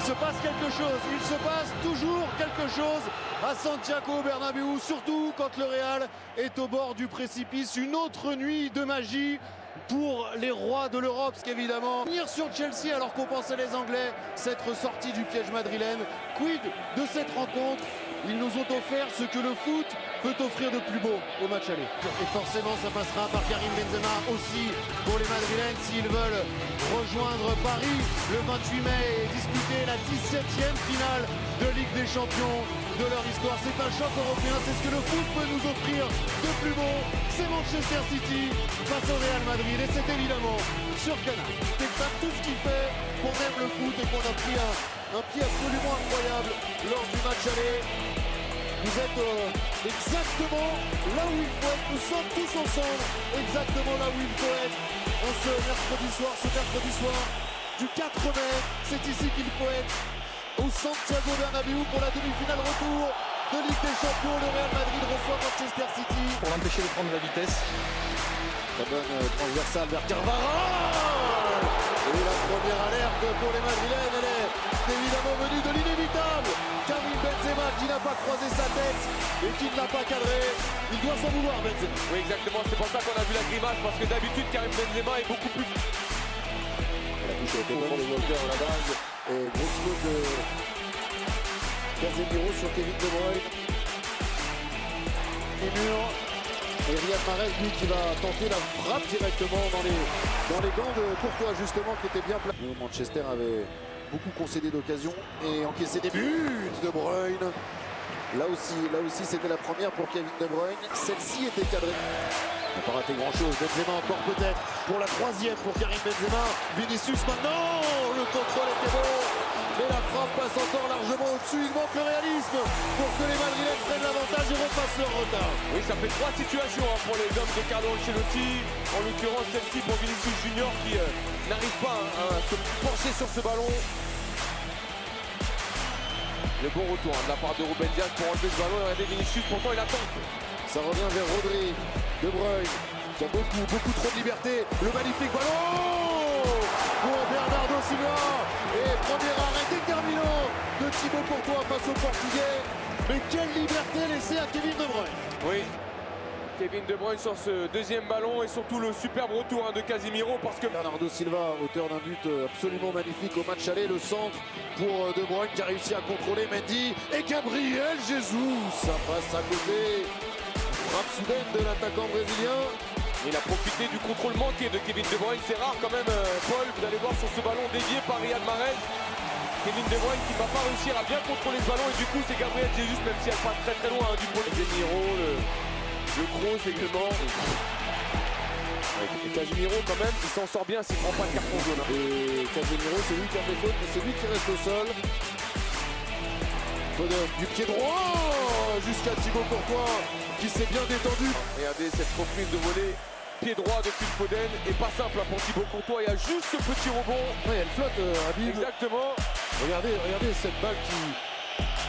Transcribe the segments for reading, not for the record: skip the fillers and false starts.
se passe quelque chose, il se passe toujours quelque chose à Santiago Bernabéu, surtout quand le Real est au bord du précipice. Une autre nuit de magie pour les rois de l'Europe, parce qu'évidemment, venir sur Chelsea alors qu'on pensait les Anglais s'être sortis du piège madrilène. Quid de cette rencontre? Ils nous ont offert ce que le foot peut offrir de plus beau au match aller. Et forcément, ça passera par Karim Benzema aussi pour les Madrilènes s'ils veulent rejoindre Paris le 28 mai et disputer la 17e finale de Ligue des Champions de leur histoire. C'est un choc européen, c'est ce que le foot peut nous offrir de plus beau. C'est Manchester City face au Real Madrid et c'est évidemment sur Canal. C'est ça tout ce qui fait qu'on aime le foot et qu'on a pris un pied absolument incroyable lors du match aller. Vous êtes exactement là où il faut être, nous sommes tous ensemble, exactement là où il faut être. En ce mercredi soir du 4 mai, c'est ici qu'il faut être, au Santiago Bernabéu pour la demi-finale retour de Ligue des Champions. Le Real Madrid reçoit Manchester City. Pour l'empêcher de prendre la vitesse. La bonne transversale vers Carvajal. Et la première alerte pour les Madrilènes, elle est évidemment venue de l'inévitable Karim Benzema qui n'a pas croisé sa tête et qui ne l'a pas cadré. Il doit s'en vouloir, Benzema. Oui, exactement, c'est pour ça qu'on a vu la grimace, parce que d'habitude Karim Benzema est beaucoup plus... La touche a été bonne de Walker à la base et grosse faute de Casemiro sur Kevin De Bruyne. Les murs. Et Riyad Mahrez, lui, qui va tenter la frappe directement dans les gants de Courtois, justement, qui était bien placé. Manchester avait beaucoup concédé d'occasions et encaissé des buts. De Bruyne. Là aussi, c'était la première pour Kevin De Bruyne. Celle-ci était cadrée. Il n'a pas raté grand-chose. Benzema encore peut-être pour la troisième pour Karim Benzema. Vinicius maintenant. Le contrôle était bon. Mais la frappe passe encore largement au-dessus. Il manque le réalisme pour que les Madrilènes prennent l'avantage et repassent leur retard. Oui, ça fait 3 situations pour les hommes de Carlo Ancelotti. En l'occurrence, celle-ci pour Vinicius Junior qui n'arrive pas à se pencher sur ce ballon. Le bon retour de la part de Ruben Dias pour enlever ce ballon. Regardez Vinicius, pourtant il attend. Ça revient vers Rodri. De Bruyne qui a beaucoup trop de liberté. Le magnifique ballon pour Bernardo Silva. Et premier arrêt déterminant de Thibaut Courtois face au Portugais. Mais quelle liberté laissée à Kevin De Bruyne. Oui, Kevin De Bruyne sur ce deuxième ballon et surtout le superbe retour de Casemiro parce que... Bernardo Silva, auteur d'un but absolument magnifique au match aller. Le centre pour De Bruyne qui a réussi à contrôler Mendy. Et Gabriel Jesus, ça passe à côté. Frappe soudaine de l'attaquant brésilien. Il a profité du contrôle manqué de Kevin De Bruyne. C'est rare quand même, Paul, vous allez voir sur ce ballon dévié par Riyad Mahrez. Kevin De Bruyne qui ne va pas réussir à bien contrôler ce ballon et du coup c'est Gabriel Jesus, même si elle passe très loin du pôle. Casemiro, le Kroos également. Et Casemiro quand même, il s'en sort bien s'il ne prend pas de carton jaune. Et Casemiro, c'est lui qui a fait faute, mais c'est lui qui reste au sol. Foden du pied droit jusqu'à Thibaut Courtois qui s'est bien détendu. Regardez cette reprise de volée, pied droit de Phil Foden et pas simple pour Thibaut Courtois. Il y a juste ce petit rebond. Ouais, elle flotte, Habib. Exactement. Regardez cette balle qui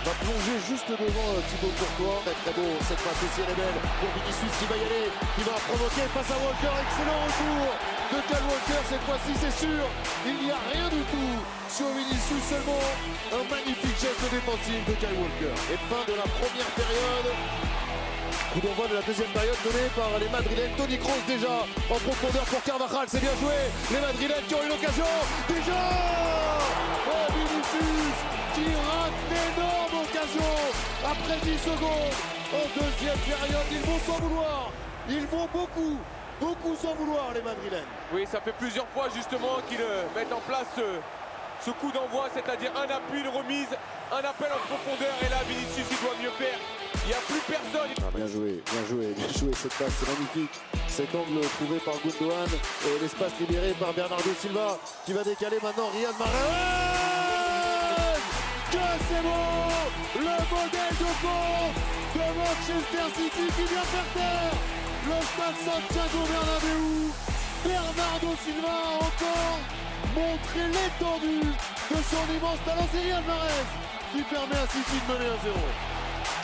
va plonger juste devant Thibaut Courtois. Très beau, cette passe aussi elle est belle pour Vinicius qui va y aller, qui va provoquer face à Walker. Excellent retour de Kyle Walker, cette fois-ci c'est sûr. Il n'y a rien du tout sur Vinicius, seulement un magnifique geste défensif de Kyle Walker. Et fin de la première période. Coup d'envoi de la deuxième période donnée par les Madrilènes. Toni Kroos déjà en profondeur pour Carvajal, c'est bien joué. Les Madrilènes qui ont eu l'occasion. Déjà oh, Vinicius qui rate d'énormes occasions après 10 secondes. En deuxième période, ils vont s'en vouloir. Ils vont beaucoup s'en vouloir les Madrilènes. Oui, ça fait plusieurs fois justement qu'ils mettent en place ce coup d'envoi, c'est-à-dire un appui, une remise, un appel en profondeur. Et là, Vinicius, il doit mieux faire. Il n'y a plus personne. Ah, bien joué cette passe, c'est magnifique. Cet angle trouvé par Gundogan et l'espace libéré par Bernardo Silva qui va décaler maintenant Riyad Mahrez. Que c'est bon, le modèle de fond de Manchester City qui vient faire taire le stade Santiago Bernabéu. Bernardo Silva a encore montré l'étendue de son immense talent. C'est Riyad Mahrez qui permet à City de mener 1-0.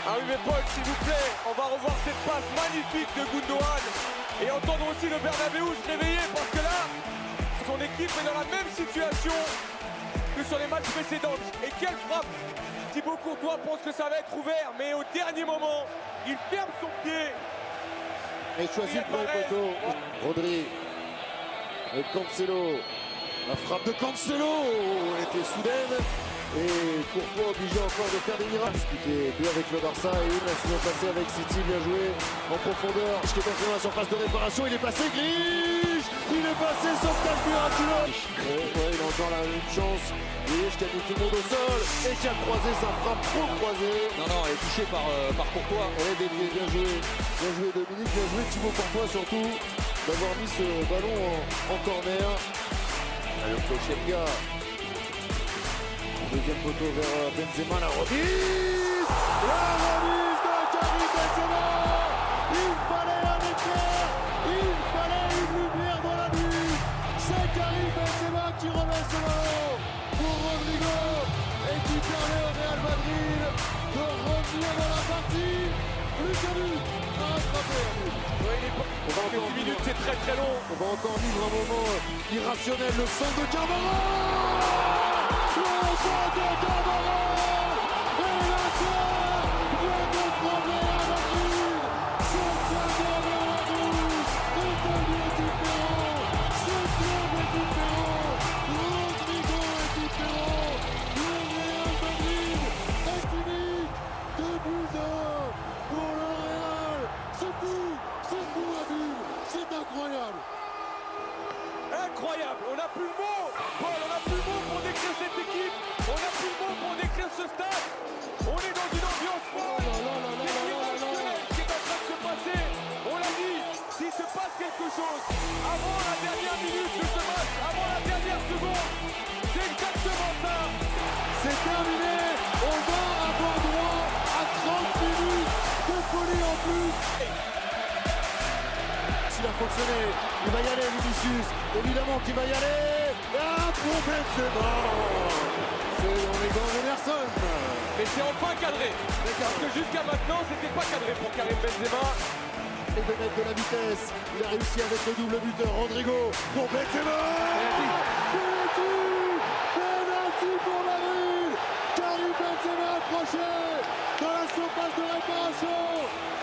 Ah oui mais Paul, s'il vous plaît, on va revoir cette passe magnifique de Gundogan et entendre aussi le Bernabéu se réveiller parce que là, son équipe est dans la même situation que sur les matchs précédents. Et quelle frappe! Thibaut Courtois pense que ça va être ouvert, mais au dernier moment, il ferme son pied. Et choisit le premier poteau. Rodri. Et Cancelo. La frappe de Cancelo était soudaine. Et Courtois obligé encore de faire des miracles. Disputé 2 avec le Barça et une la saison passée avec City. Bien joué en profondeur. Qui est entré dans la surface de réparation. Il est passé. Grish. Il est passé sauvetage miraculeux. Ouais, il a encore une chance. Grish qui a mis tout le monde au sol. Et qui a croisé sa frappe trop croisée. Non, elle est touchée par Courtois. Elle est déviée. Bien joué. Bien joué Dominique. Bien joué Thibaut Courtois surtout. D'avoir mis ce ballon en corner. Allez, Chenga. Deuxième poteau vers Benzema, la remise. La remise de Karim Benzema. Il fallait la éclair. Il fallait une lumière dans la nuit. C'est Karim Benzema qui remet ce ballon pour Rodrigo et qui permet au Real Madrid de revenir dans la partie. Plus qu'un but à rattraper. Quelques minutes, c'est très très long. On va encore vivre un moment irrationnel. Le centre de Carvajal. Le centre de Carvajal. Et l'Inter vient de trembler à Madrid. C'est un club à la rouge. Italie est différent. Ce club est différent. Rodrigo est différent. Le Real Madrid est unique. 2-1 pour le Real. C'est fou Habib. C'est incroyable. Incroyable, on n'a plus le mot. Paul, on n'a plus le mot pour décrire cette équipe. On n'a plus le mot pour décrire ce stade. On est dans une ambiance folle. C'est irrationnel ce qui est en train de se passer. On l'a dit, s'il se passe quelque chose avant la dernière minute de ce match, avant la dernière seconde, c'est exactement ça. C'est terminé. On va avoir droit à 30 minutes de folie en plus. Il a fonctionné, il va y aller Vinicius, évidemment qu'il va y aller. Ah, pour Benzema. On est dans Emerson. Mais c'est enfin cadré. Parce que jusqu'à maintenant, c'était pas cadré pour Karim Benzema. Et de mettre de la vitesse, il a réussi avec le double buteur. Rodrigo pour Benzema. Penalty pour la rue. Karim Benzema accroché dans la surface de réparation.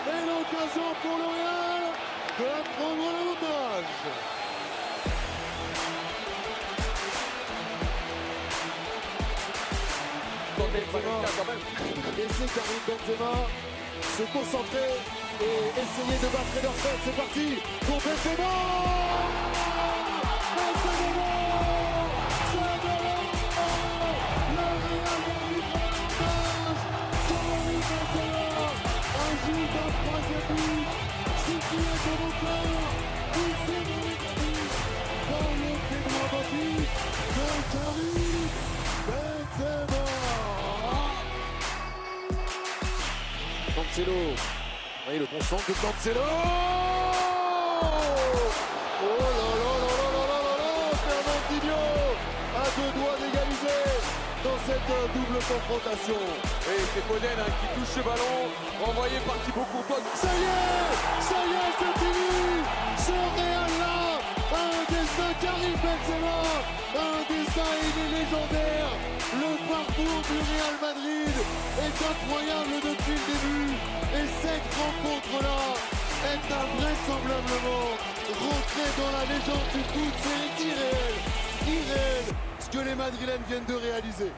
Et l'occasion pour le Real de prendre l'avantage. Laissez Karim Benzema se concentrer et essayer de battre Ederson. C'est parti pour Benzema. Benzema. Le Real Madrid prend l'avantage. Karim Benzema ajoute un troisième but. City est au moteur. Il s'est donné dans le pied droit baptiste de Karim Benzema. Cancelo. Oui, le bon centre de Cancelo. Oh là là là là là là là. Fernandinho à 2 doigts d'égaliser dans cette double confrontation. Et c'est Foden qui touche ce ballon, renvoyé par Thibaut Courtois. Ça y est, c'est fini. Ce Real-là a un destin. Karim Benzema a un destin, il est légendaire. Le parcours du Real Madrid est incroyable depuis le début. Et cette rencontre-là est invraisemblablement rentrée dans la légende du foot. C'est irréel ce que les Madrilènes viennent de réaliser.